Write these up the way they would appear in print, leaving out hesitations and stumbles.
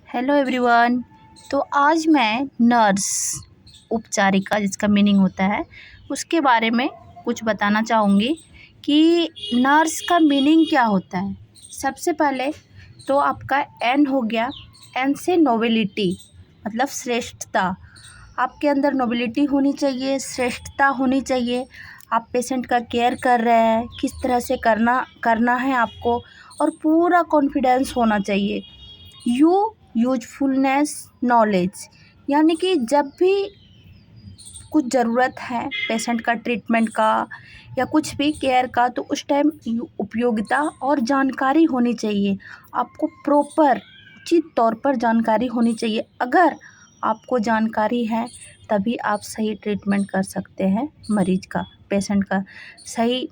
Hello everyone. तो आज मैं नर्स उपचारिका जिसका मीनिंग होता है उसके बारे में कुछ बताना चाहूँगी कि नर्स का मीनिंग क्या होता है। सबसे पहले तो आपका एन हो गया। एन से नोबिलिटी मतलब श्रेष्ठता। आपके अंदर नोबिलिटी होनी चाहिए, श्रेष्ठता होनी चाहिए। आप पेशेंट का केयर कर रहे हैं, किस तरह से करना है आपको, और पूरा कॉन्फिडेंस होना चाहिए। यूजफुलनेस नॉलेज, यानी कि जब भी कुछ ज़रूरत है पेशेंट का ट्रीटमेंट का या कुछ भी केयर का, तो उस टाइम उपयोगिता और जानकारी होनी चाहिए। आपको प्रॉपर उचित तौर पर जानकारी होनी चाहिए। अगर आपको जानकारी है तभी आप सही ट्रीटमेंट कर सकते हैं। मरीज का, पेशेंट का सही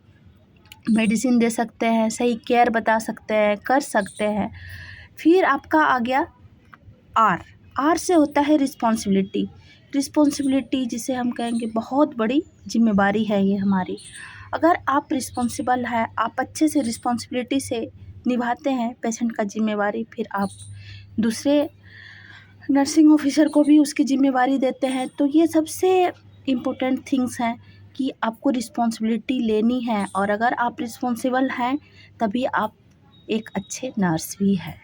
मेडिसिन दे सकते हैं, सही केयर बता सकते हैं, कर सकते हैं। फिर आपका आ गया आर से होता है रिस्पॉन्सिबिलिटी जिसे हम कहेंगे बहुत बड़ी जिम्मेवारी है ये हमारी। अगर आप रिस्पॉन्सिबल है, आप अच्छे से रिस्पॉन्सिबिलिटी से निभाते हैं पेशेंट का जिम्मेवारी, फिर आप दूसरे नर्सिंग ऑफिसर को भी उसकी जिम्मेवारी देते हैं। तो ये सबसे इम्पोर्टेंट थिंग्स हैं कि आपको रिस्पॉन्सिबिलिटी लेनी है, और अगर आप रिस्पॉन्सिबल हैं तभी आप एक अच्छे नर्स भी हैं।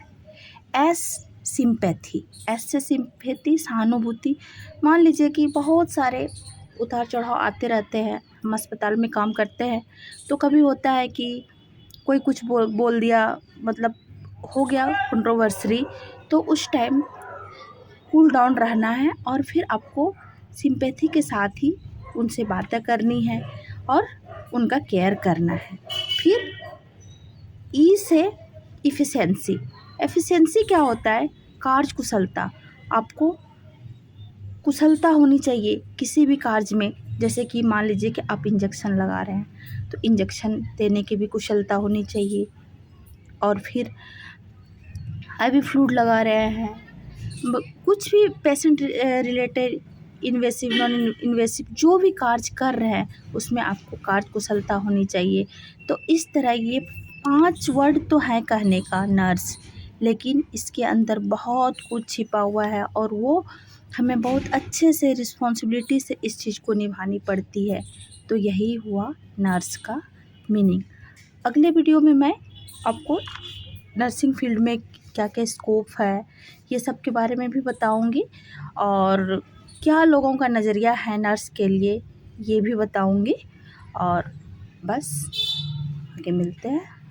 सिंपैथी, एस से सिंपैथी सहानुभूति। मान लीजिए कि बहुत सारे उतार चढ़ाव आते रहते हैं, हम अस्पताल में काम करते हैं, तो कभी होता है कि कोई कुछ बोल दिया, मतलब हो गया कंट्रोवर्सी, तो उस टाइम कूल डाउन रहना है और फिर आपको सिंपैथी के साथ ही उनसे बातें करनी है और उनका केयर करना है। फिर ई से एफिशिएंसी क्या होता है? कार्य कुशलता। आपको कुशलता होनी चाहिए किसी भी कार्य में। जैसे कि मान लीजिए कि आप इंजेक्शन लगा रहे हैं, तो इंजेक्शन देने की भी कुशलता होनी चाहिए। और फिर आईवी फ्लूइड लगा रहे हैं, कुछ भी patient related invasive non invasive जो भी कार्य कर रहे हैं उसमें आपको कार्य कुशलता होनी चाहिए। तो इस तरह ये 5 वर्ड तो है कहने का नर्स, लेकिन इसके अंदर बहुत कुछ छिपा हुआ है और वो हमें बहुत अच्छे से रिस्पॉन्सिबिलिटी से इस चीज़ को निभानी पड़ती है। तो यही हुआ नर्स का मीनिंग। अगले वीडियो में मैं आपको नर्सिंग फील्ड में क्या क्या स्कोप है ये सब के बारे में भी बताऊंगी, और क्या लोगों का नज़रिया है नर्स के लिए ये भी बताऊंगी। और बस आगे मिलते हैं।